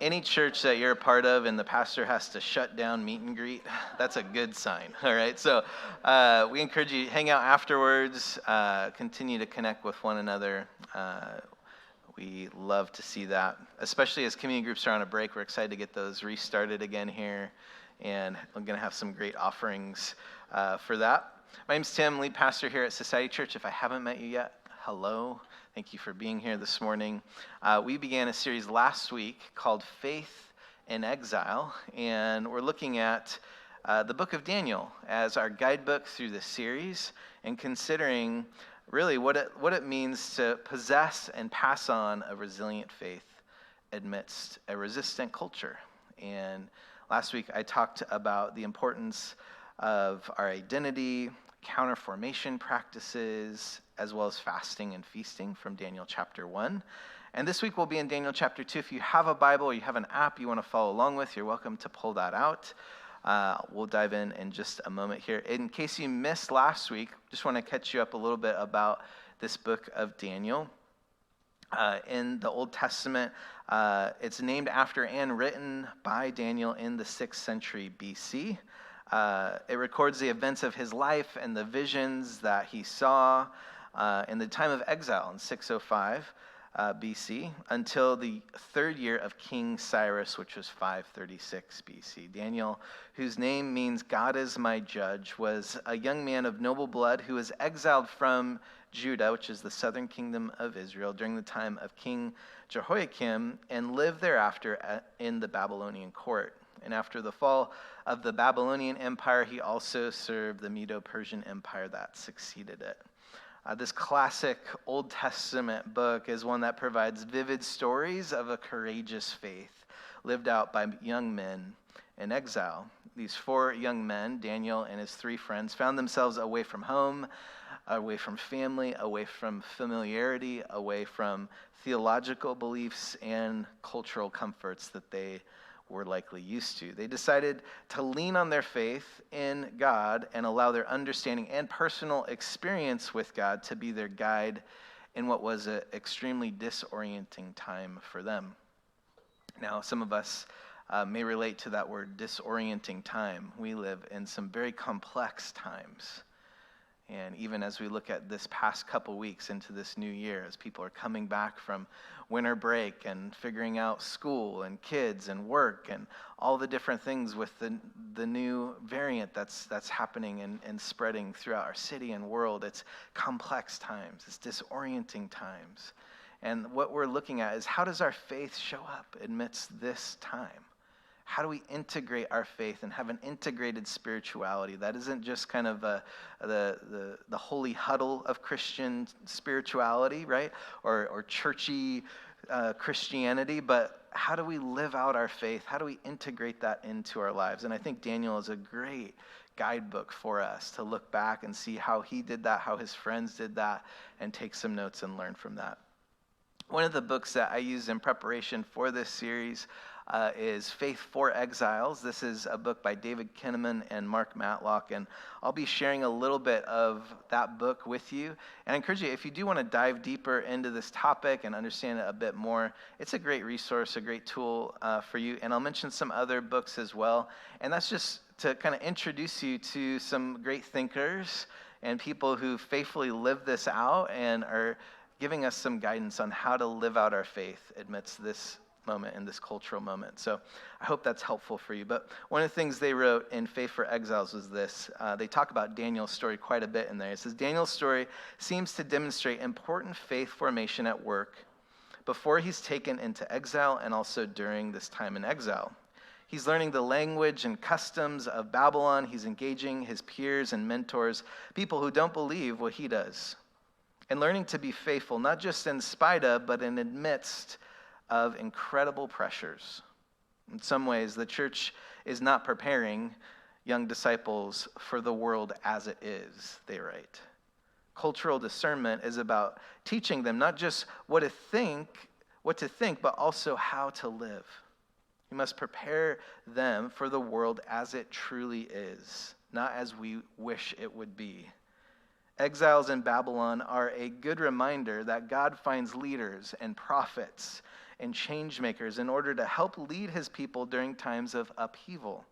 Any church that you're a part of and the pastor has to shut down meet and greet, that's a good sign, all right? So we encourage you to hang out afterwards, continue to connect with one another. We love to see that, especially as community groups are on a break. We're excited to get those restarted again here, and we're going to have some great offerings for that. My name's Tim, lead pastor here at Society Church. If I haven't met you yet, hello. Thank you for being here this morning. We began a series last week called Faith in Exile, and we're looking at the book of Daniel as our guidebook through this series and considering really what it means to possess and pass on a resilient faith amidst a resistant culture. And last week I talked about the importance of our identity, counterformation practices, as well as fasting and feasting from Daniel chapter 1. And this week we'll be in Daniel chapter 2. If you have a Bible or you have an app you want to follow along with, you're welcome to pull that out. We'll dive in just a moment here. In case you missed last week, just want to catch you up a little bit about this book of Daniel. In the Old Testament, it's named after and written by Daniel in the 6th century BC. It records the events of his life and the visions that he saw in the time of exile in 605 BC until the third year of King Cyrus, which was 536 BC. Daniel, whose name means God is my judge, was a young man of noble blood who was exiled from Judah, which is the southern kingdom of Israel, during the time of King Jehoiakim, and lived thereafter in the Babylonian court. And after the fall of the Babylonian Empire, he also served the Medo-Persian Empire that succeeded it. This classic Old Testament book is one that provides vivid stories of a courageous faith lived out by young men in exile. These 4 young men, Daniel and his 3 friends, found themselves away from home, away from family, away from familiarity, away from theological beliefs and cultural comforts that they were likely used to. They decided to lean on their faith in God and allow their understanding and personal experience with God to be their guide in what was an extremely disorienting time for them. Now, some of us may relate to that word, disorienting time. We live in some very complex times. And even as we look at this past couple weeks into this new year, as people are coming back from winter break and figuring out school and kids and work and all the different things with the new variant that's happening and spreading throughout our city and world, it's complex times, it's disorienting times. And what we're looking at is, how does our faith show up amidst this time? How do we integrate our faith and have an integrated spirituality that isn't just kind of the holy huddle of Christian spirituality, right? Or churchy Christianity, but how do we live out our faith? How do we integrate that into our lives? And I think Daniel is a great guidebook for us to look back and see how he did that, how his friends did that, and take some notes and learn from that. One of the books that I used in preparation for this series is Faith for Exiles. This is a book by David Kinnaman and Mark Matlock, and I'll be sharing a little bit of that book with you. And I encourage you, if you do want to dive deeper into this topic and understand it a bit more, it's a great resource, a great tool for you. And I'll mention some other books as well. And that's just to kind of introduce you to some great thinkers and people who faithfully live this out and are giving us some guidance on how to live out our faith amidst this moment, in this cultural moment. So I hope that's helpful for you. But one of the things they wrote in Faith for Exiles was this. They talk about Daniel's story quite a bit in there. It says, Daniel's story seems to demonstrate important faith formation at work before he's taken into exile and also during this time in exile. He's learning the language and customs of Babylon. He's engaging his peers and mentors, people who don't believe what he does, and learning to be faithful, not just in spite of, but in the midst of incredible pressures. In some ways, the church is not preparing young disciples for the world as it is, they write. Cultural discernment is about teaching them not just what to think, but also how to live. We must prepare them for the world as it truly is, not as we wish it would be. Exiles in Babylon are a good reminder that God finds leaders and prophets and change makers in order to help lead his people during times of upheaval.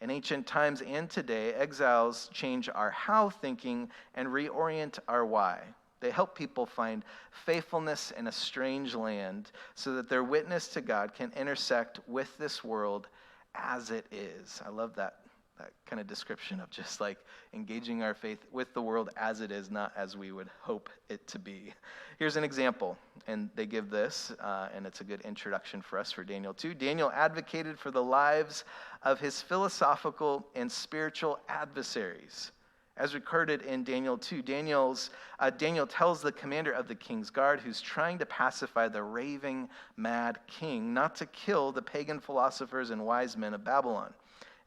In ancient times and today, exiles change our how thinking and reorient our why. They help people find faithfulness in a strange land so that their witness to God can intersect with this world as it is. I love that kind of description of just like engaging our faith with the world as it is, not as we would hope it to be. Here's an example, and they give this, and it's a good introduction for us for Daniel 2. Daniel advocated for the lives of his philosophical and spiritual adversaries. As recorded in Daniel 2, Daniel tells the commander of the king's guard, who's trying to pacify the raving mad king, not to kill the pagan philosophers and wise men of Babylon.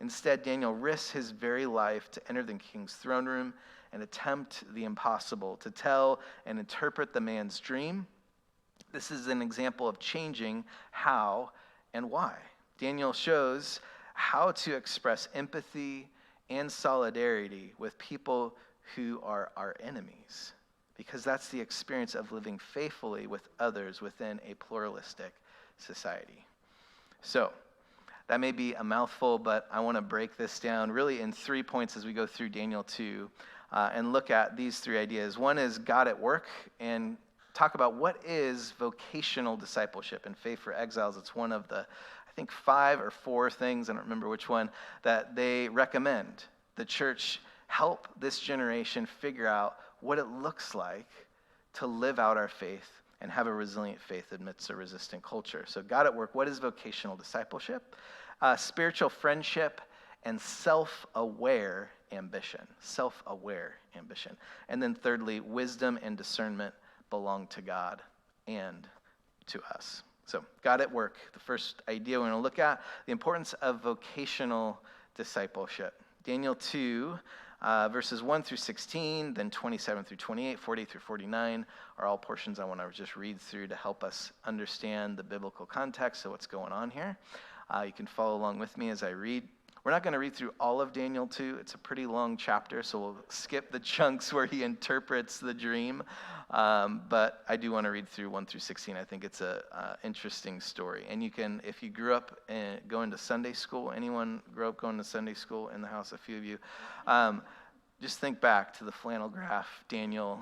Instead, Daniel risks his very life to enter the king's throne room and attempt the impossible, to tell and interpret the man's dream. This is an example of changing how and why. Daniel shows how to express empathy and solidarity with people who are our enemies, because that's the experience of living faithfully with others within a pluralistic society. So, that may be a mouthful, but I want to break this down really in 3 points as we go through Daniel 2 and look at these 3 ideas. One is God at work, and talk about what is vocational discipleship and faith for exiles. It's one of the, I think, 5 or 4 things, I don't remember which one, that they recommend the church help this generation figure out what it looks like to live out our faith and have a resilient faith amidst a resistant culture. So God at work, what is vocational discipleship? Spiritual friendship and self-aware ambition. Self-aware ambition. And then thirdly, wisdom and discernment belong to God and to us. So God at work, the first idea we're going to look at, the importance of vocational discipleship. Daniel 2, verses 1 through 16, then 27 through 28, 40 through 49 are all portions I want to just read through to help us understand the biblical context of what's going on here. You can follow along with me as I read. We're not going to read through all of Daniel 2. It's a pretty long chapter, so we'll skip the chunks where he interprets the dream. But I do want to read through 1 through 16. I think it's an interesting story. And you can, if you grew up going to Sunday school, anyone grew up going to Sunday school in the house, a few of you, just think back to the flannel graph, Daniel,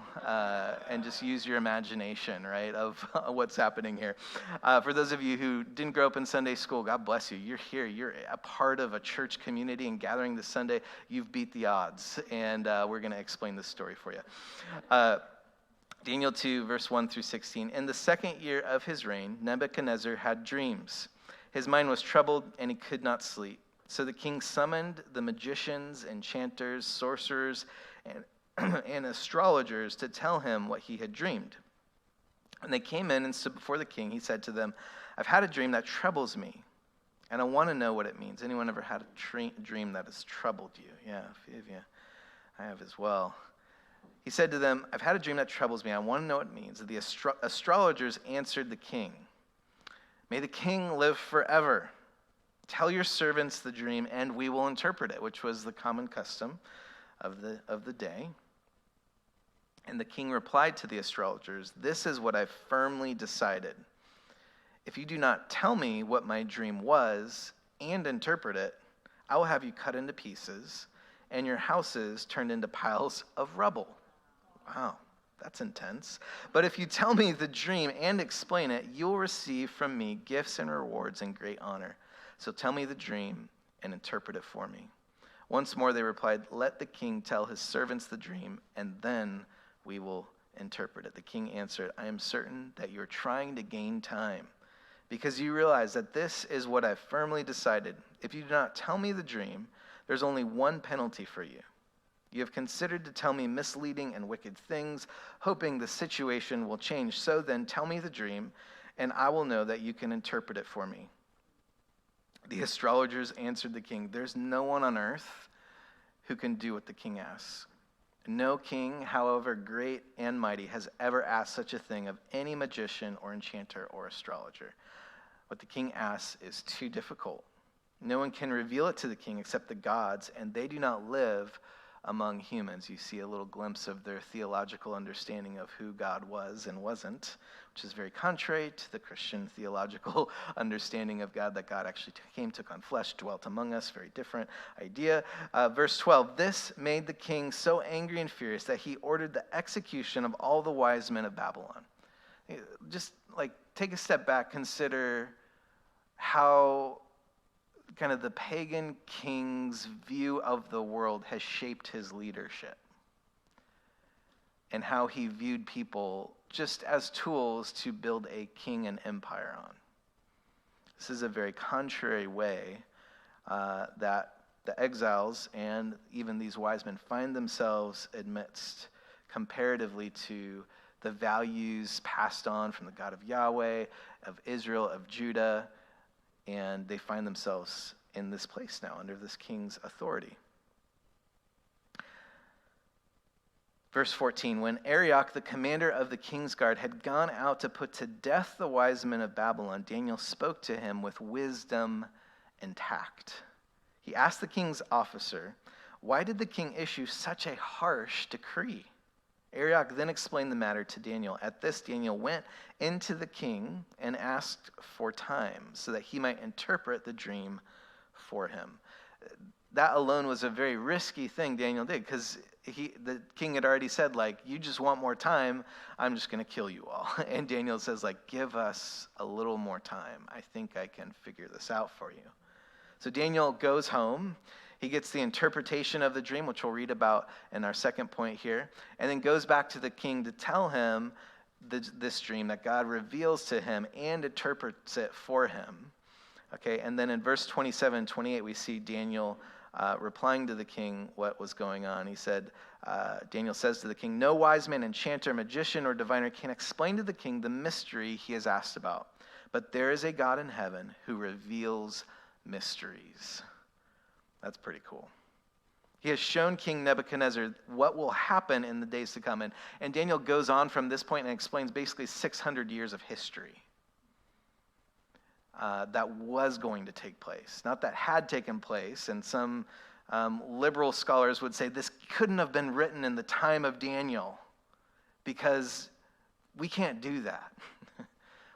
and just use your imagination, right, of what's happening here. For those of you who didn't grow up in Sunday school, God bless you. You're here. You're a part of a church community and gathering this Sunday. You've beat the odds, and we're going to explain this story for you. Daniel 2, verse 1 through 16. In the 2nd year of his reign, Nebuchadnezzar had dreams. His mind was troubled, and he could not sleep. So the king summoned the magicians, enchanters, sorcerers, and astrologers to tell him what he had dreamed. When they came in and stood before the king, he said to them, I've had a dream that troubles me, and I want to know what it means. Anyone ever had a dream that has troubled you? Yeah, a few of you. I have as well. He said to them, I've had a dream that troubles me. I want to know what it means. The astrologers answered the king, May the king live forever. Tell your servants the dream, and we will interpret it, which was the common custom of the day. And the king replied to the astrologers, This is what I've firmly decided. If you do not tell me what my dream was and interpret it, I will have you cut into pieces and your houses turned into piles of rubble. Wow, that's intense. But if you tell me the dream and explain it, you will receive from me gifts and rewards and great honor. So tell me the dream and interpret it for me. Once more they replied, Let the king tell his servants the dream, and then we will interpret it. The king answered, I am certain that you are trying to gain time, because you realize that this is what I've firmly decided. If you do not tell me the dream, there's only one penalty for you. You have considered to tell me misleading and wicked things, hoping the situation will change. So then tell me the dream, and I will know that you can interpret it for me. The astrologers answered the king, There's no one on earth who can do what the king asks. No king, however great and mighty, has ever asked such a thing of any magician or enchanter or astrologer. What the king asks is too difficult. No one can reveal it to the king except the gods, and they do not live among humans. You see a little glimpse of their theological understanding of who God was and wasn't, which is very contrary to the Christian theological understanding of God, that God actually came, took on flesh, dwelt among us. Very different idea. Verse 12, this made the king so angry and furious that he ordered the execution of all the wise men of Babylon. Just like take a step back, consider how kind of the pagan king's view of the world has shaped his leadership, and how he viewed people just as tools to build a king and empire on. This is a very contrary way that the exiles and even these wise men find themselves amidst, comparatively to the values passed on from the God of Yahweh, of Israel, of Judah, and they find themselves in this place now under this king's authority. Verse 14, when Arioch, the commander of the king's guard, had gone out to put to death the wise men of Babylon, Daniel spoke to him with wisdom and tact. He asked the king's officer, why did the king issue such a harsh decree? Arioch then explained the matter to Daniel. At this, Daniel went into the king and asked for time so that he might interpret the dream for him. That alone was a very risky thing Daniel did, because the king had already said, like, you just want more time, I'm just going to kill you all. And Daniel says, like, give us a little more time. I think I can figure this out for you. So Daniel goes home. He gets the interpretation of the dream, which we'll read about in our second point here, and then goes back to the king to tell him this dream that God reveals to him and interprets it for him. Okay, and then in verse 27 and 28, we see Daniel replying to the king what was going on. He said, Daniel says to the king, no wise man, enchanter, magician, or diviner can explain to the king the mystery he has asked about. But there is a God in heaven who reveals mysteries. That's pretty cool. He has shown King Nebuchadnezzar what will happen in the days to come. And Daniel goes on from this point and explains basically 600 years of history that was going to take place, not that had taken place. And some liberal scholars would say this couldn't have been written in the time of Daniel because we can't do that.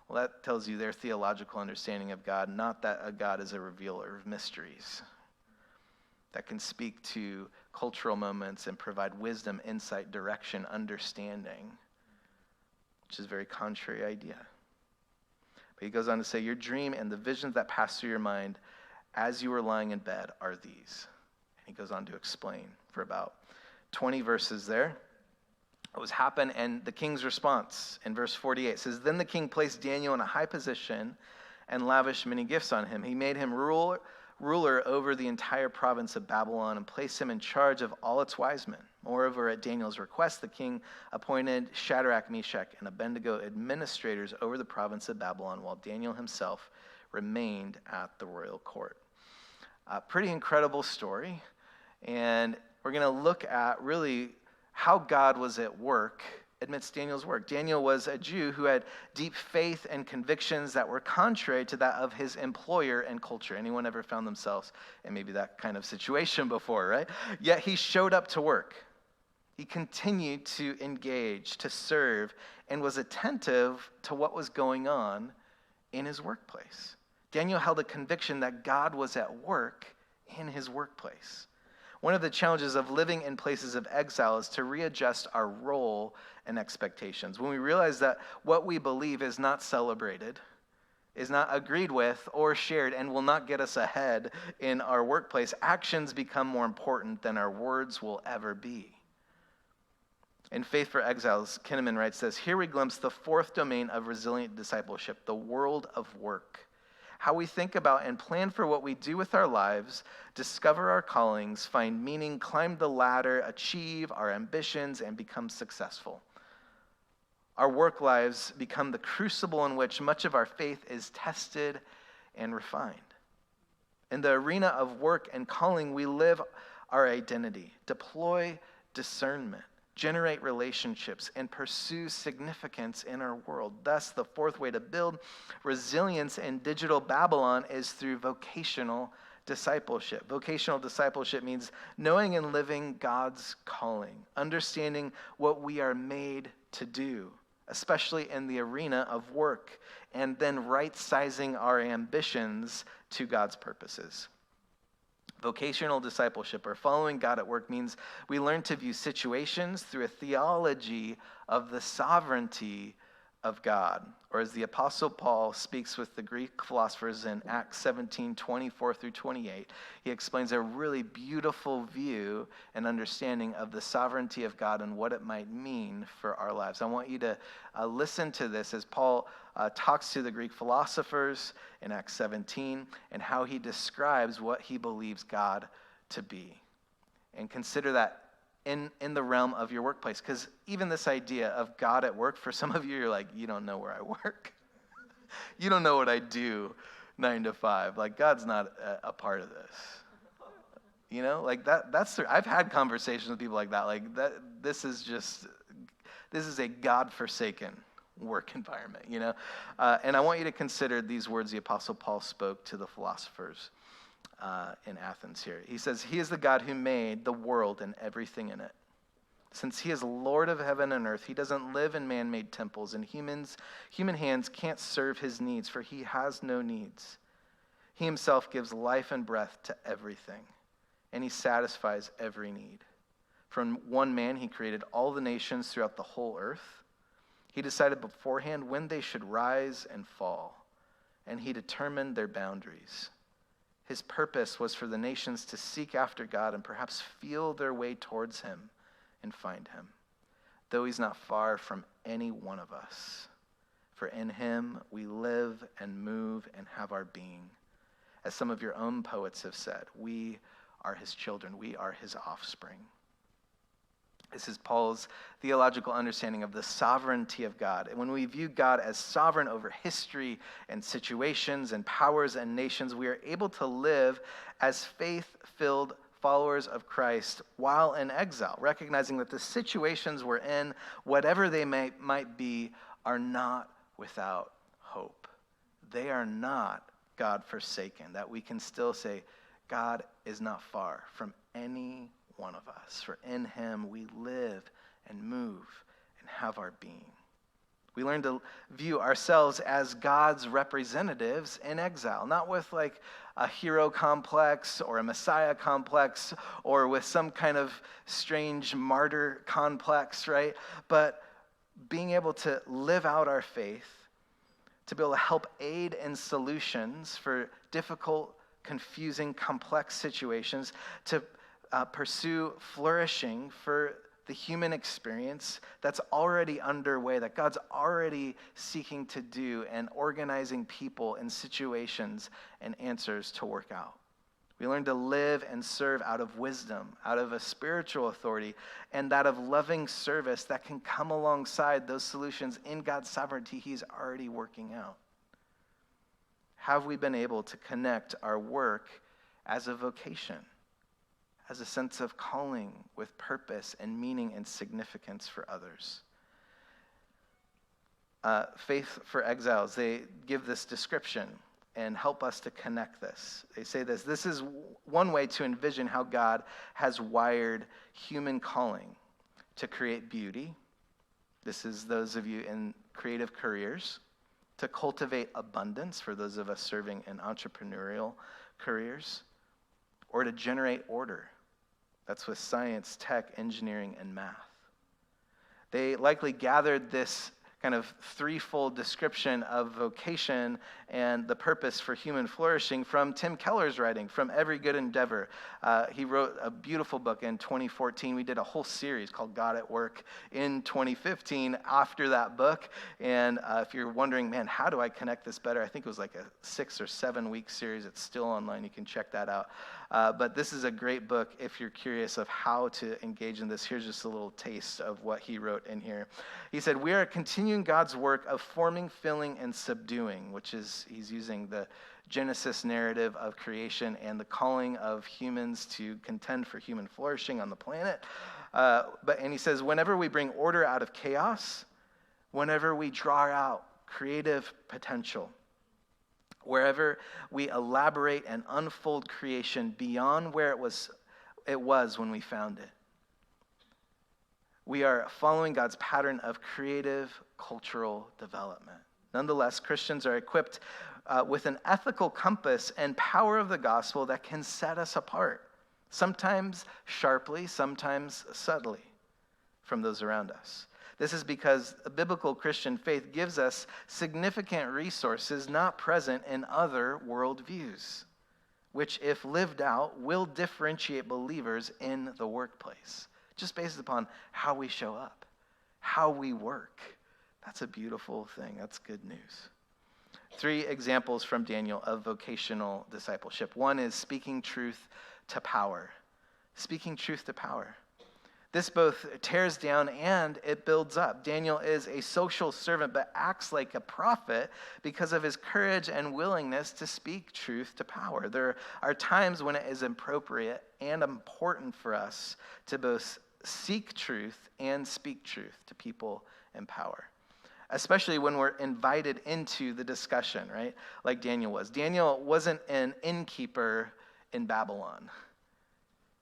Well, that tells you their theological understanding of God, not that a God is a revealer of mysteries that can speak to cultural moments and provide wisdom, insight, direction, understanding, which is a very contrary idea. But he goes on to say, your dream and the visions that pass through your mind as you were lying in bed are these. And he goes on to explain for about 20 verses there what was happened, and the king's response in verse 48 says, then the king placed Daniel in a high position and lavished many gifts on him. He made him ruler over the entire province of Babylon and placed him in charge of all its wise men. Moreover, at Daniel's request, the king appointed Shadrach, Meshach, and Abednego administrators over the province of Babylon, while Daniel himself remained at the royal court. Pretty incredible story. And we're going to look at really how God was at work amidst Daniel's work. Daniel was a Jew who had deep faith and convictions that were contrary to that of his employer and culture. Anyone ever found themselves in maybe that kind of situation before, right? Yet he showed up to work. He continued to engage, to serve, and was attentive to what was going on in his workplace. Daniel held a conviction that God was at work in his workplace. One of the challenges of living in places of exile is to readjust our role and expectations. When we realize that what we believe is not celebrated, is not agreed with or shared, and will not get us ahead in our workplace, actions become more important than our words will ever be. In Faith for Exiles, Kinnaman writes this, here we glimpse the fourth domain of resilient discipleship, the world of work. How we think about and plan for what we do with our lives, discover our callings, find meaning, climb the ladder, achieve our ambitions, and become successful. Our work lives become the crucible in which much of our faith is tested and refined. In the arena of work and calling, we live our identity, deploy discernment, generate relationships, and pursue significance in our world. Thus, the fourth way to build resilience in digital Babylon is through vocational discipleship. Vocational discipleship means knowing and living God's calling, understanding what we are made to do, especially in the arena of work, and then right-sizing our ambitions to God's purposes. Vocational discipleship, or following God at work, means we learn to view situations through a theology of the sovereignty of God. Or as the Apostle Paul speaks with the Greek philosophers in Acts 17, 24 through 28, he explains a really beautiful view and understanding of the sovereignty of God and what it might mean for our lives. I want you to listen to this as Paul talks to the Greek philosophers in Acts 17 and how he describes what he believes God to be. And consider that in the realm of your workplace. Because even this idea of God at work, for some of you, you're like, you don't know where I work. You don't know what I do 9 to 5. Like, God's not a part of this. You know, like I've had conversations with people like that. Like, this is a God-forsaken work environment, you know? And I want you to consider these words the Apostle Paul spoke to the philosophers in Athens here. He says, he is the God who made the world and everything in it. Since he is Lord of heaven and earth, he doesn't live in man-made temples, and human hands can't serve his needs, for he has no needs. He himself gives life and breath to everything, and he satisfies every need. From one man, he created all the nations throughout the whole earth. He decided beforehand when they should rise and fall, and he determined their boundaries. His purpose was for the nations to seek after God and perhaps feel their way towards him and find him, though he's not far from any one of us. For in him we live and move and have our being. As some of your own poets have said, we are his children, we are his offspring. This is Paul's theological understanding of the sovereignty of God. And when we view God as sovereign over history and situations and powers and nations, we are able to live as faith-filled followers of Christ while in exile, recognizing that the situations we're in, whatever they might be, are not without hope. They are not God-forsaken, that we can still say, God is not far from any one of us, for in him we live and move and have our being. We learn to view ourselves as God's representatives in exile, not with like a hero complex or a Messiah complex or with some kind of strange martyr complex, right? But being able to live out our faith, to be able to help aid in solutions for difficult, confusing, complex situations, to pursue flourishing for the human experience that's already underway, that God's already seeking to do and organizing people and situations and answers to work out. We learn to live and serve out of wisdom, out of a spiritual authority, and that of loving service that can come alongside those solutions in God's sovereignty he's already working out. Have we been able to connect our work as a vocation, as a sense of calling with purpose and meaning and significance for others? Faith for Exiles, they give this description and help us to connect this. They say this is one way to envision how God has wired human calling to create beauty. This is those of you in creative careers. To cultivate abundance for those of us serving in entrepreneurial careers. Or to generate order. That's with science, tech, engineering, and math. They likely gathered this kind of threefold description of vocation and the purpose for human flourishing from Tim Keller's writing, From Every Good Endeavor. He wrote a beautiful book in 2014. We did a whole series called God at Work in 2015 after that book. And if you're wondering, man, how do I connect this better? I think it was like a 6 or 7 week series. It's still online. You can check that out. But this is a great book if you're curious of how to engage in this. Here's just a little taste of what he wrote in here. He said, we are continuing God's work of forming, filling, and subduing, which is, he's using the Genesis narrative of creation and the calling of humans to contend for human flourishing on the planet. And he says, whenever we bring order out of chaos, whenever we draw out creative potential, Wherever we elaborate and unfold creation beyond where it was when we found it. We are following God's pattern of creative cultural development. Nonetheless, Christians are equipped with an ethical compass and power of the gospel that can set us apart, sometimes sharply, sometimes subtly, from those around us. This is because a biblical Christian faith gives us significant resources not present in other worldviews, which, if lived out, will differentiate believers in the workplace, just based upon how we show up, how we work. That's a beautiful thing. That's good news. 3 examples from Daniel of vocational discipleship. One is speaking truth to power. Speaking truth to power. This both tears down and it builds up. Daniel is a social servant but acts like a prophet because of his courage and willingness to speak truth to power. There are times when it is appropriate and important for us to both seek truth and speak truth to people in power, especially when we're invited into the discussion, right? Like Daniel was. Daniel wasn't an innkeeper in Babylon.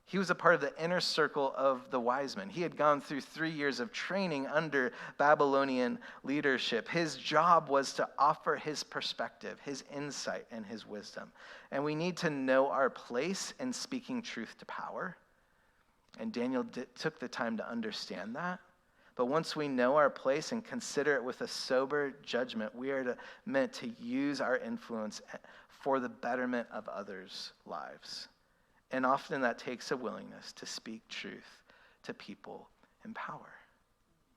He was a part of the inner circle of the wise men. He had gone through 3 years of training under Babylonian leadership. His job was to offer his perspective, his insight, and his wisdom. And we need to know our place in speaking truth to power. And Daniel took the time to understand that. But once we know our place and consider it with a sober judgment, we are meant to use our influence for the betterment of others' lives. And often that takes a willingness to speak truth to people in power.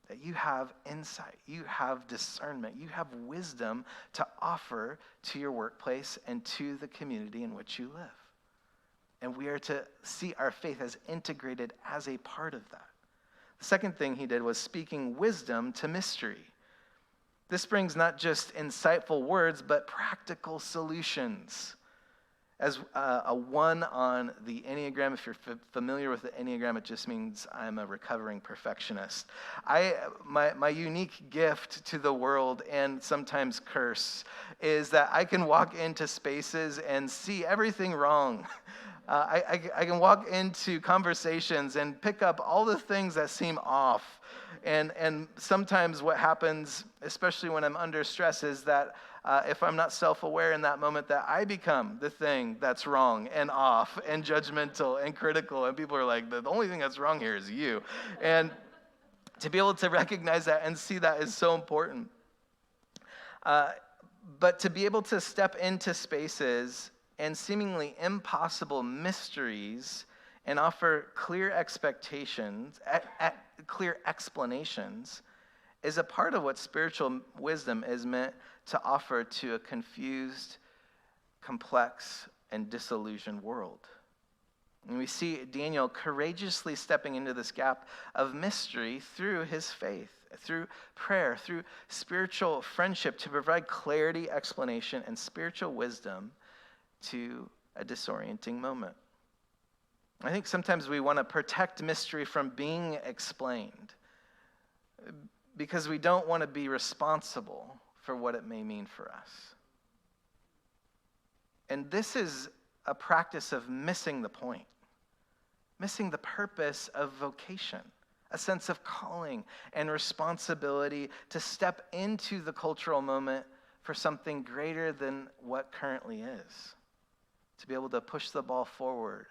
That you have insight, you have discernment, you have wisdom to offer to your workplace and to the community in which you live. And we are to see our faith as integrated as a part of that. The second thing he did was speaking wisdom to mystery. This brings not just insightful words, but practical solutions. As a 1 on the Enneagram, if you're familiar with the Enneagram, it just means I'm a recovering perfectionist. My unique gift to the world, and sometimes curse, is that I can walk into spaces and see everything wrong. I can walk into conversations and pick up all the things that seem off. And sometimes what happens, especially when I'm under stress, is that if I'm not self-aware in that moment, that I become the thing that's wrong and off and judgmental and critical. And people are like, the only thing that's wrong here is you. And to be able to recognize that and see that is so important. But to be able to step into spaces and seemingly impossible mysteries and offer clear expectations, clear explanations, is a part of what spiritual wisdom is meant to offer to a confused, complex, and disillusioned world. And we see Daniel courageously stepping into this gap of mystery through his faith, through prayer, through spiritual friendship to provide clarity, explanation, and spiritual wisdom to a disorienting moment. I think sometimes we want to protect mystery from being explained because we don't want to be responsible for what it may mean for us. And this is a practice of missing the point, missing the purpose of vocation, a sense of calling and responsibility to step into the cultural moment for something greater than what currently is, to be able to push the ball forward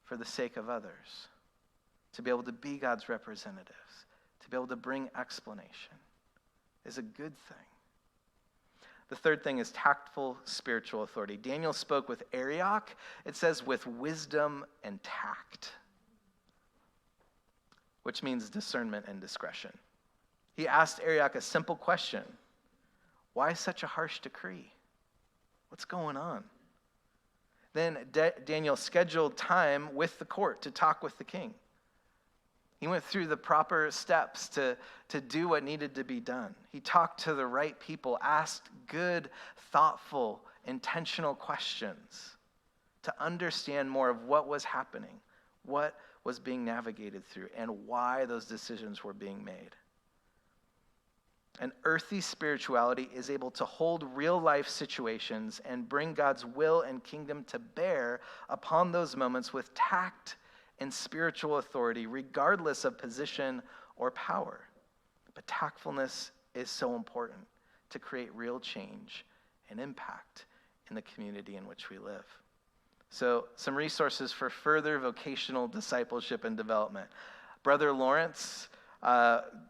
for the sake of others, to be able to be God's representatives, to be able to bring explanation is a good thing. The third thing is tactful spiritual authority. Daniel spoke with Arioch, it says with wisdom and tact, which means discernment and discretion. He asked Arioch a simple question. Why such a harsh decree? What's going on? Then Daniel scheduled time with the court to talk with the king. He went through the proper steps to do what needed to be done. He talked to the right people, asked good, thoughtful, intentional questions to understand more of what was happening, what was being navigated through, and why those decisions were being made. An earthy spirituality is able to hold real life situations and bring God's will and kingdom to bear upon those moments with tact and spiritual authority, regardless of position or power. But tactfulness is so important to create real change and impact in the community in which we live. So, some resources for further vocational discipleship and development. Brother Lawrence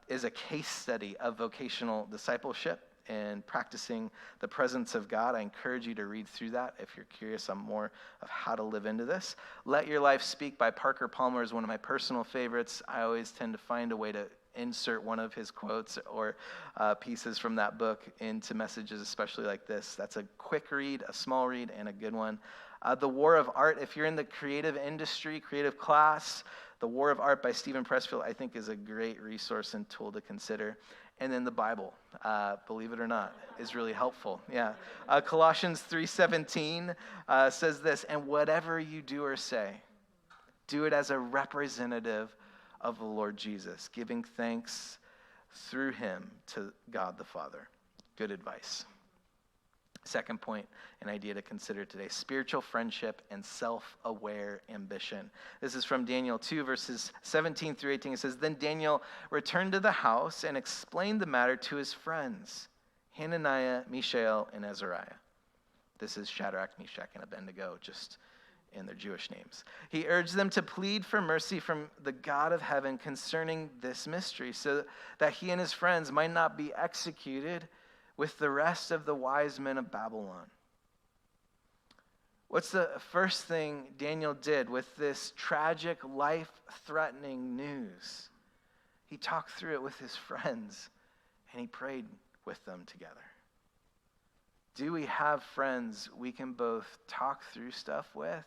is a case study of vocational discipleship and practicing the presence of God. I encourage you to read through that if you're curious on more of how to live into this. Let Your Life Speak by Parker Palmer is one of my personal favorites. I always tend to find a way to insert one of his quotes or pieces from that book into messages, especially like this. That's a quick read, a small read, and a good one. The War of Art, if you're in the creative industry, creative class, The War of Art by Stephen Pressfield, I think is a great resource and tool to consider. And then the Bible, believe it or not, is really helpful. Yeah. Colossians 3:17 says this, "And whatever you do or say, do it as a representative of the Lord Jesus, giving thanks through him to God the Father." Good advice. Second point, an idea to consider today, spiritual friendship and self-aware ambition. This is from Daniel 2, verses 17 through 18. It says, "Then Daniel returned to the house and explained the matter to his friends, Hananiah, Mishael, and Azariah." This is Shadrach, Meshach, and Abednego, just in their Jewish names. "He urged them to plead for mercy from the God of heaven concerning this mystery, so that he and his friends might not be executed with the rest of the wise men of Babylon." What's the first thing Daniel did with this tragic, life-threatening news? He talked through it with his friends, and he prayed with them together. Do we have friends we can both talk through stuff with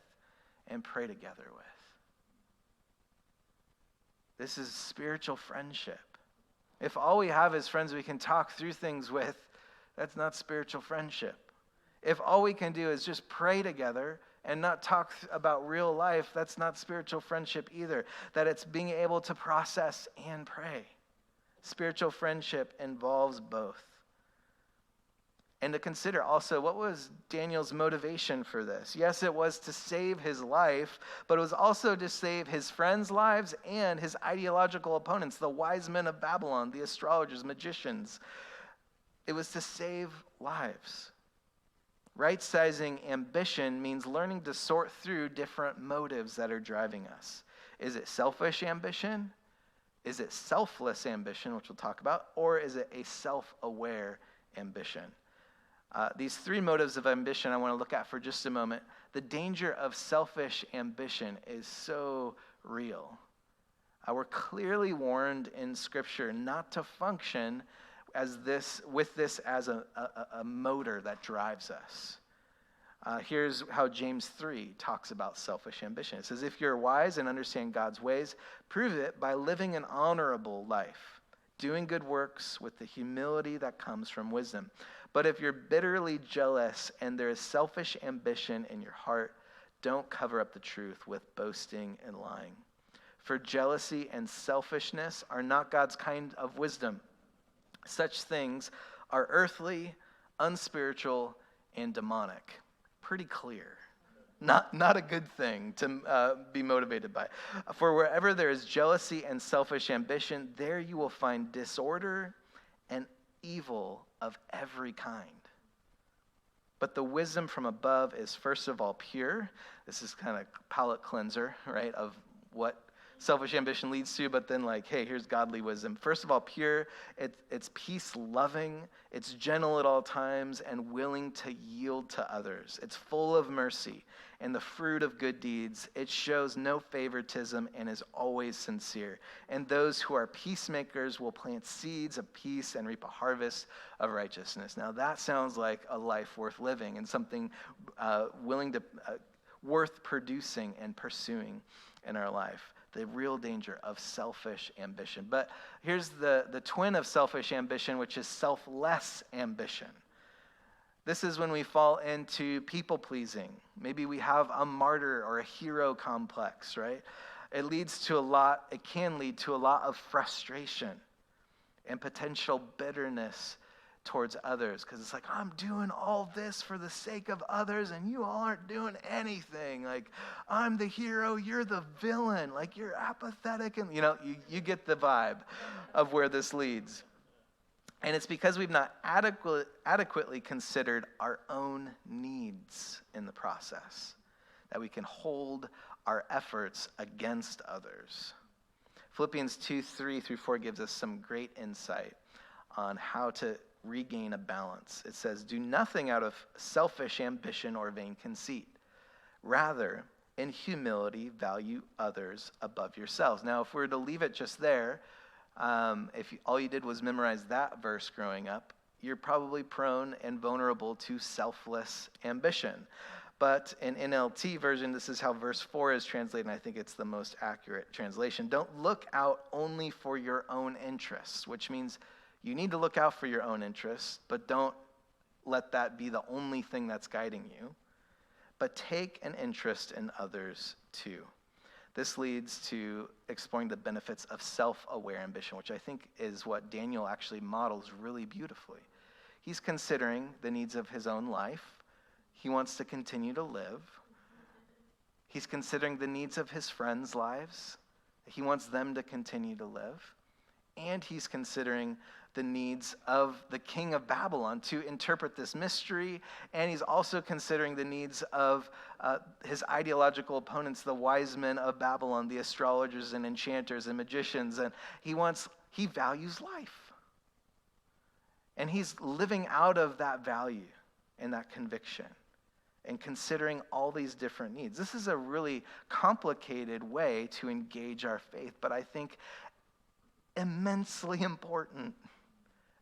and pray together with? This is spiritual friendship. If all we have is friends we can talk through things with, that's not spiritual friendship. If all we can do is just pray together and not talk about real life, that's not spiritual friendship either. That it's being able to process and pray. Spiritual friendship involves both. And to consider also, what was Daniel's motivation for this? Yes, it was to save his life, but it was also to save his friends' lives and his ideological opponents, the wise men of Babylon, the astrologers, magicians. It was to save lives. Right-sizing ambition means learning to sort through different motives that are driving us. Is it selfish ambition? Is it selfless ambition, which we'll talk about? Or is it a self-aware ambition? These three motives of ambition I want to look at for just a moment. The danger of selfish ambition is so real. We're clearly warned in Scripture not to function with this as a motor that drives us. Here's how James 3 talks about selfish ambition. It says, "If you're wise and understand God's ways, prove it by living an honorable life, doing good works with the humility that comes from wisdom. But if you're bitterly jealous and there is selfish ambition in your heart, don't cover up the truth with boasting and lying. For jealousy and selfishness are not God's kind of wisdom. Such things are earthly, unspiritual, and demonic." Pretty clear. Not a good thing to be motivated by. "For wherever there is jealousy and selfish ambition, there you will find disorder and evil of every kind. But the wisdom from above is first of all pure." This is kind of palate cleanser, right, of what selfish ambition leads to, but then hey, here's godly wisdom. First of all, pure, it's peace-loving, it's gentle at all times, and willing to yield to others. It's full of mercy and the fruit of good deeds. It shows no favoritism and is always sincere. And those who are peacemakers will plant seeds of peace and reap a harvest of righteousness. Now that sounds like a life worth living and something worth producing and pursuing in our life. The real danger of selfish ambition. But here's the twin of selfish ambition, which is selfless ambition. This is when we fall into people-pleasing. Maybe we have a martyr or a hero complex, right? It can lead to a lot of frustration. and potential bitterness towards others, because it's like, I'm doing all this for the sake of others and you all aren't doing anything. Like, I'm the hero, you're the villain. Like, you're apathetic, and you get the vibe of where this leads. And it's because we've not adequately considered our own needs in the process that we can hold our efforts against others. Philippians 2:3-4 gives us some great insight on how to regain a balance. It says, do nothing out of selfish ambition or vain conceit. Rather, in humility, value others above yourselves. Now, if we were to leave it just there, all you did was memorize that verse growing up, you're probably prone and vulnerable to selfless ambition. But in NLT version, this is how verse 4 is translated, and I think it's the most accurate translation. Don't look out only for your own interests, which means you need to look out for your own interests, but don't let that be the only thing that's guiding you. But take an interest in others too. This leads to exploring the benefits of self-aware ambition, which I think is what Daniel actually models really beautifully. He's considering the needs of his own life. He wants to continue to live. He's considering the needs of his friends' lives. He wants them to continue to live. And he's considering the needs of the king of Babylon to interpret this mystery. And he's also considering the needs of his ideological opponents, the wise men of Babylon, the astrologers and enchanters and magicians. And he values life. And he's living out of that value and that conviction and considering all these different needs. This is a really complicated way to engage our faith, but I think immensely important,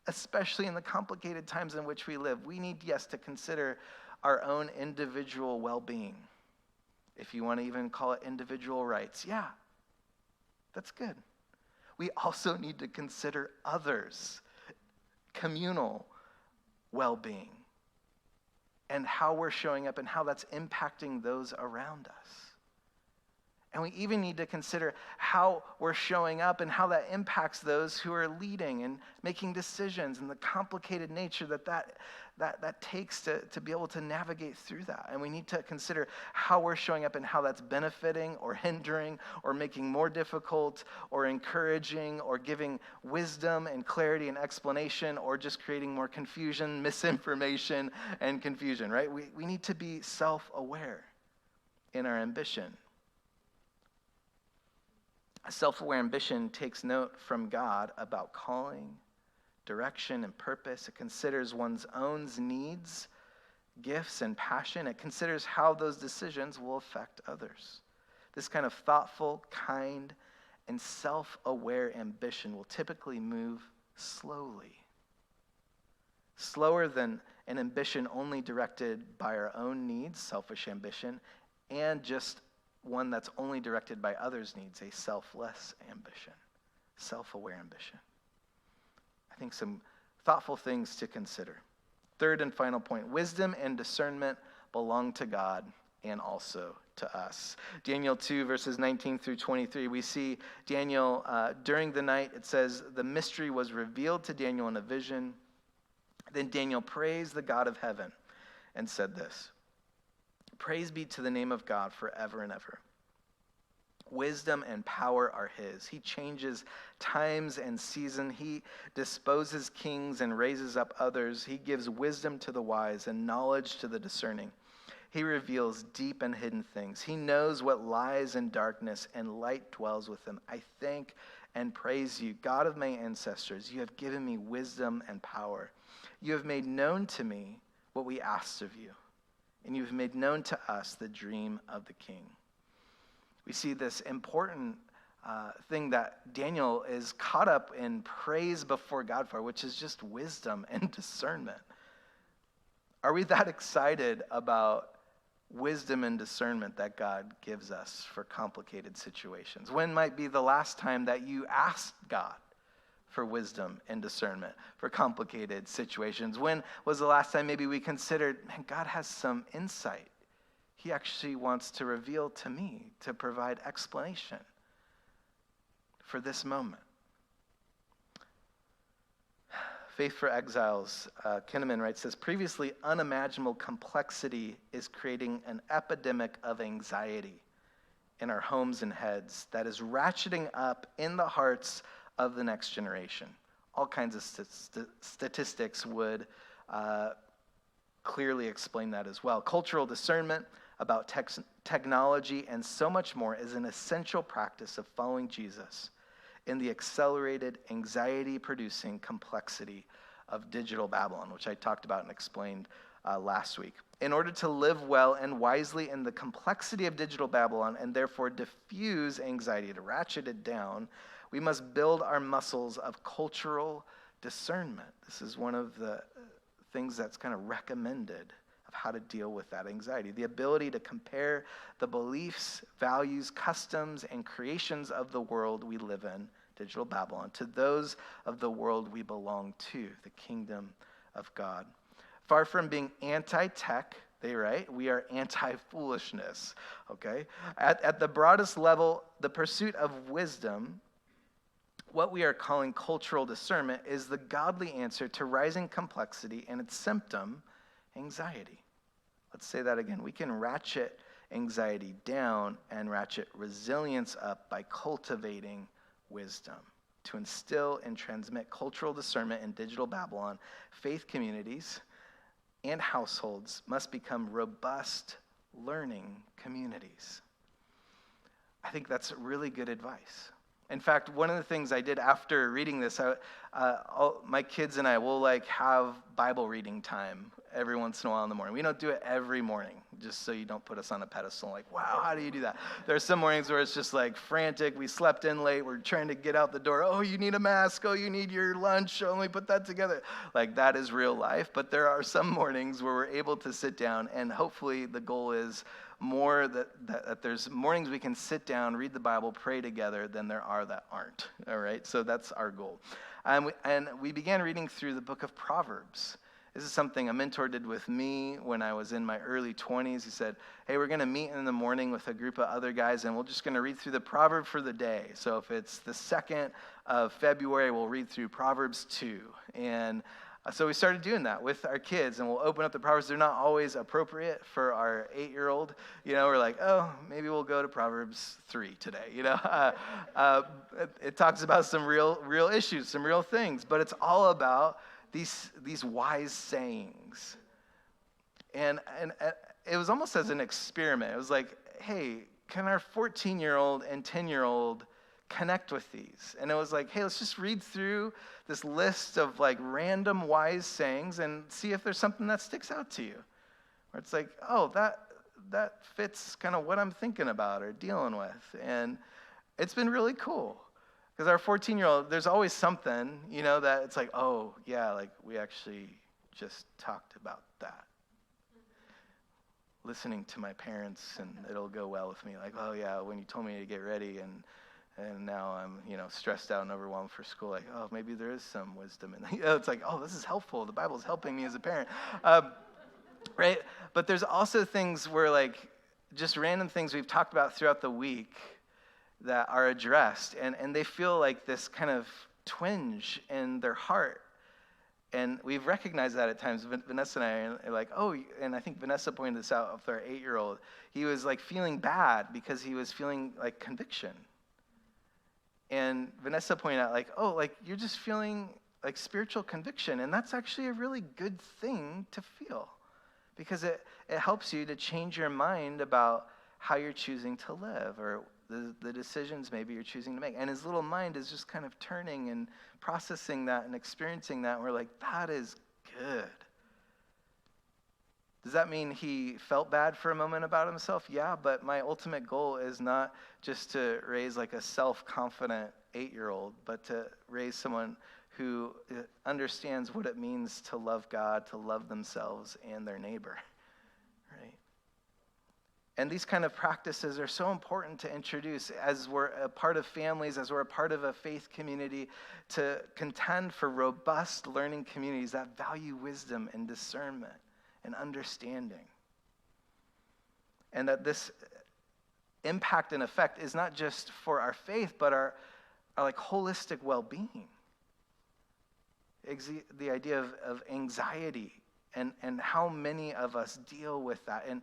especially in the complicated times in which we live. We need, yes, to consider our own individual well-being. If you want to even call it individual rights, yeah, that's good. We also need to consider others, communal well-being, and how we're showing up and how that's impacting those around us. And we even need to consider how we're showing up and how that impacts those who are leading and making decisions, and the complicated nature that takes to be able to navigate through that. And we need to consider how we're showing up and how that's benefiting or hindering or making more difficult or encouraging or giving wisdom and clarity and explanation or just creating more confusion, misinformation, and confusion, right? We need to be self-aware in our ambition. A self-aware ambition takes note from God about calling, direction, and purpose. It considers one's own needs, gifts, and passion. It considers how those decisions will affect others. This kind of thoughtful, kind, and self-aware ambition will typically move slowly. Slower than an ambition only directed by our own needs, selfish ambition, and just one that's only directed by others' needs, a selfless ambition, self-aware ambition. I think some thoughtful things to consider. Third and final point, wisdom and discernment belong to God and also to us. Daniel 2, verses 19-23, we see Daniel, during the night, it says, the mystery was revealed to Daniel in a vision. Then Daniel praised the God of heaven and said this, praise be to the name of God forever and ever. Wisdom and power are his. He changes times and season. He disposes kings and raises up others. He gives wisdom to the wise and knowledge to the discerning. He reveals deep and hidden things. He knows what lies in darkness, and light dwells with him. I thank and praise you, God of my ancestors. You have given me wisdom and power. You have made known to me what we asked of you, and you have made known to us the dream of the king. We see this important thing that Daniel is caught up in praise before God for, which is just wisdom and discernment. Are we that excited about wisdom and discernment that God gives us for complicated situations? When might be the last time that you asked God for wisdom and discernment for complicated situations? When was the last time maybe we considered, man, God has some insight. He actually wants to reveal to me, to provide explanation for this moment. Faith for Exiles, Kinnaman writes, says, previously unimaginable complexity is creating an epidemic of anxiety in our homes and heads that is ratcheting up in the hearts of the next generation. All kinds of statistics would clearly explain that as well. Cultural discernment about technology and so much more is an essential practice of following Jesus in the accelerated, anxiety-producing complexity of digital Babylon, which I talked about and explained last week. In order to live well and wisely in the complexity of digital Babylon and therefore diffuse anxiety, to ratchet it down, we must build our muscles of cultural discernment. This is one of the things that's kind of recommended of how to deal with that anxiety. The ability to compare the beliefs, values, customs, and creations of the world we live in, digital Babylon, to those of the world we belong to, the kingdom of God. Far from being anti-tech, they write, we are anti-foolishness, okay? At the broadest level, the pursuit of wisdom, what we are calling cultural discernment, is the godly answer to rising complexity and its symptom, anxiety. Let's say that again. We can ratchet anxiety down and ratchet resilience up by cultivating wisdom. To instill and transmit cultural discernment in digital Babylon, faith communities and households must become robust learning communities. I think that's really good advice. In fact, one of the things I did after reading this, my kids and I will have Bible reading time every once in a while in the morning. We don't do it every morning, just so you don't put us on a pedestal like, wow, how do you do that? There are some mornings where it's just frantic. We slept in late. We're trying to get out the door. Oh, you need a mask. Oh, you need your lunch. Oh, let me put that together. That is real life. But there are some mornings where we're able to sit down, and hopefully the goal is more that there's mornings we can sit down, read the Bible, pray together than there are that aren't. All right, so that's our goal. And we began reading through the book of Proverbs. This is something a mentor did with me when I was in my early 20s. He said, hey, we're going to meet in the morning with a group of other guys, and we're just going to read through the proverb for the day. So if it's the 2nd of February, we'll read through Proverbs 2. And so we started doing that with our kids, and we'll open up the Proverbs. They're not always appropriate for our 8-year-old. We're like, oh, maybe we'll go to Proverbs 3 today. It talks about some real issues, some real things, but it's all about these wise sayings. And it was almost as an experiment. It was like, hey, can our 14-year-old and 10-year-old connect with these? And it was like, hey, let's just read through this list of random wise sayings and see if there's something that sticks out to you. Where it's like, oh, that fits kind of what I'm thinking about or dealing with. And it's been really cool. Because our 14-year-old, there's always something, that it's like, oh, yeah, we actually just talked about that. Listening to my parents, and it'll go well with me. Oh, yeah, when you told me to get ready, and now I'm, stressed out and overwhelmed for school. Oh, maybe there is some wisdom in that. It's like, oh, this is helpful. The Bible's helping me as a parent. Right? But there's also things where, just random things we've talked about throughout the week that are addressed, and they feel like this kind of twinge in their heart. And we've recognized that at times. Vanessa and I are like, oh, and I think Vanessa pointed this out with our 8-year-old. He was feeling bad because he was feeling conviction. And Vanessa pointed out oh, you're just feeling spiritual conviction. And that's actually a really good thing to feel, because it helps you to change your mind about how you're choosing to live, or the decisions maybe you're choosing to make. And his little mind is just kind of turning and processing that and experiencing that. And we're like, that is good. Does that mean he felt bad for a moment about himself? Yeah, but my ultimate goal is not just to raise a self-confident 8-year-old, but to raise someone who understands what it means to love God, to love themselves and their neighbor. And these kind of practices are so important to introduce as we're a part of families, as we're a part of a faith community, to contend for robust learning communities that value wisdom and discernment and understanding. And that this impact and effect is not just for our faith, but our holistic well-being. the idea of anxiety and how many of us deal with that. And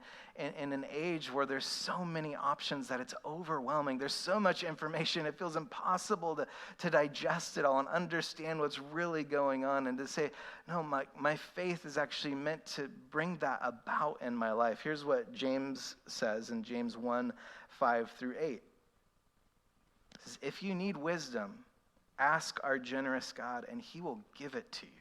in an age where there's so many options that it's overwhelming, there's so much information, it feels impossible to digest it all and understand what's really going on, and to say, no, my faith is actually meant to bring that about in my life. Here's what James says in James 1:5-8. It says, if you need wisdom, ask our generous God, and he will give it to you.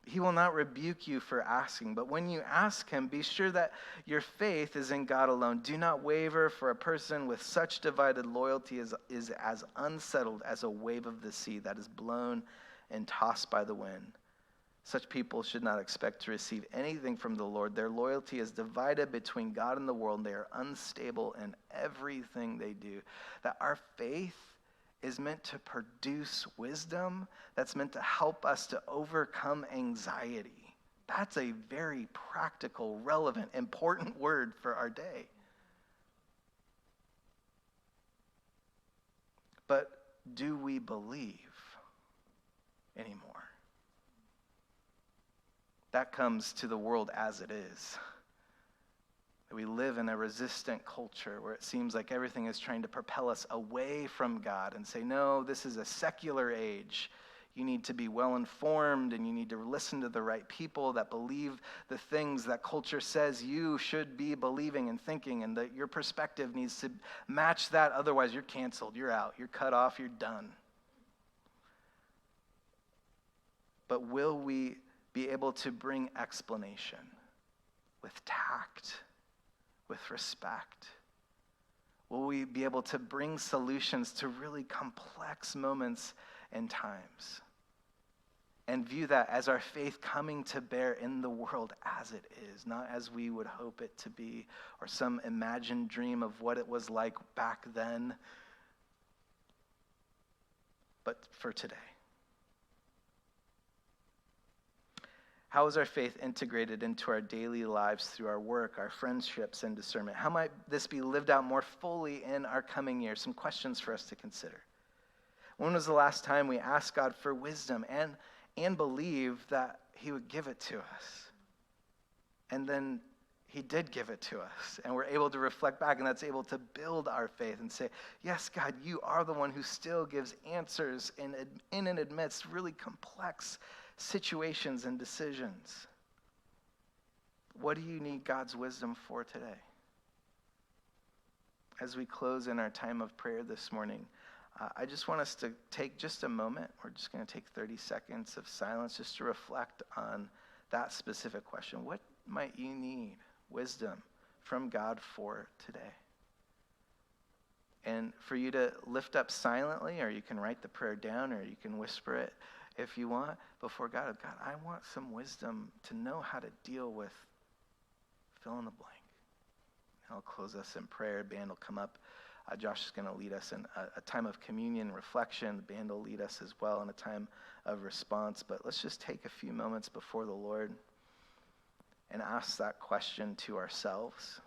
He will not rebuke you for asking, but when you ask him, be sure that your faith is in God alone. Do not waver, for a person with such divided loyalty is as unsettled as a wave of the sea that is blown and tossed by the wind. Such people should not expect to receive anything from the Lord. Their loyalty is divided between God and the world. They are unstable in everything they do. That our faith is meant to produce wisdom, that's meant to help us to overcome anxiety. That's a very practical, relevant, important word for our day. But do we believe anymore? That comes to the world as it is. We live in a resistant culture where it seems like everything is trying to propel us away from God and say, no, this is a secular age. You need to be well informed, and you need to listen to the right people that believe the things that culture says you should be believing and thinking, and that your perspective needs to match that. Otherwise, you're canceled, you're out, you're cut off, you're done. But will we be able to bring explanation with tact, with respect? Will we be able to bring solutions to really complex moments and times, and view that as our faith coming to bear in the world as it is, not as we would hope it to be, or some imagined dream of what it was like back then, but for today? How is our faith integrated into our daily lives through our work, our friendships, and discernment? How might this be lived out more fully in our coming year? Some questions for us to consider. When was the last time we asked God for wisdom and believed that he would give it to us? And then he did give it to us, and we're able to reflect back, and that's able to build our faith and say, yes, God, you are the one who still gives answers in and amidst really complex situations and decisions. What do you need God's wisdom for today? As we close in our time of prayer this morning, I just want us to take just a moment. We're just going to take 30 seconds of silence just to reflect on that specific question. What might you need wisdom from God for today? And for you to lift up silently, or you can write the prayer down, or you can whisper it if you want before God. God, I want some wisdom to know how to deal with fill in the blank. I'll close us in prayer. Band will come up. Josh is going to lead us in a time of communion, reflection. The band will lead us as well in a time of response. But let's just take a few moments before the Lord and ask that question to ourselves.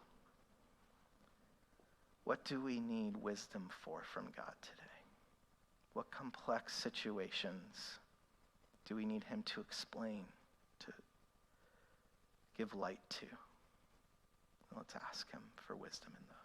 What do we need wisdom for from God today? What complex situations do we need him to explain, to give light to? Let's ask him for wisdom in those.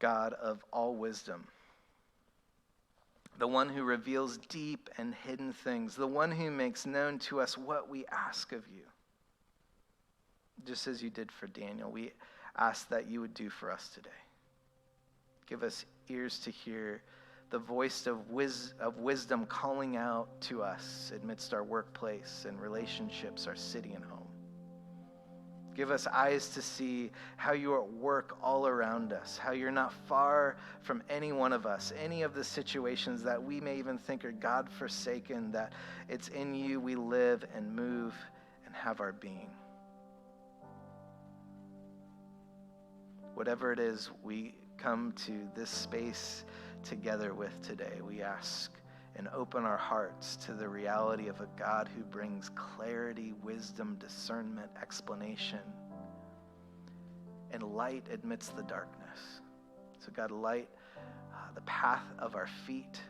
God of all wisdom, the one who reveals deep and hidden things, the one who makes known to us what we ask of you. Just as you did for Daniel, we ask that you would do for us today. Give us ears to hear the voice of wisdom calling out to us amidst our workplace and relationships, our city and home. Give us eyes to see how you are at work all around us, how you're not far from any one of us, any of the situations that we may even think are God-forsaken, that it's in you we live and move and have our being. whatever it is we come to this space together with today, we ask and open our hearts to the reality of a God who brings clarity, wisdom, discernment, explanation, and light amidst the darkness. So God, light the path of our feet.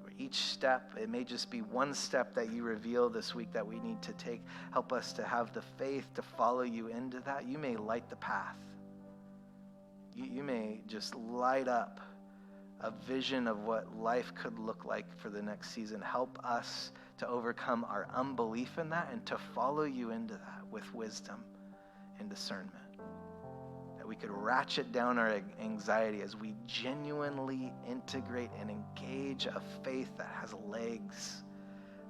For each step, it may just be one step that you reveal this week that we need to take. Help us to have the faith to follow you into that. You may light the path. You may just light up a vision of what life could look like for the next season. Help us to overcome our unbelief in that and to follow you into that with wisdom and discernment. That we could ratchet down our anxiety as we genuinely integrate and engage a faith that has legs,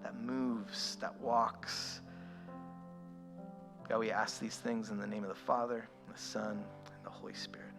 that moves, that walks. God, we ask these things in the name of the Father, and the Son, and the Holy Spirit.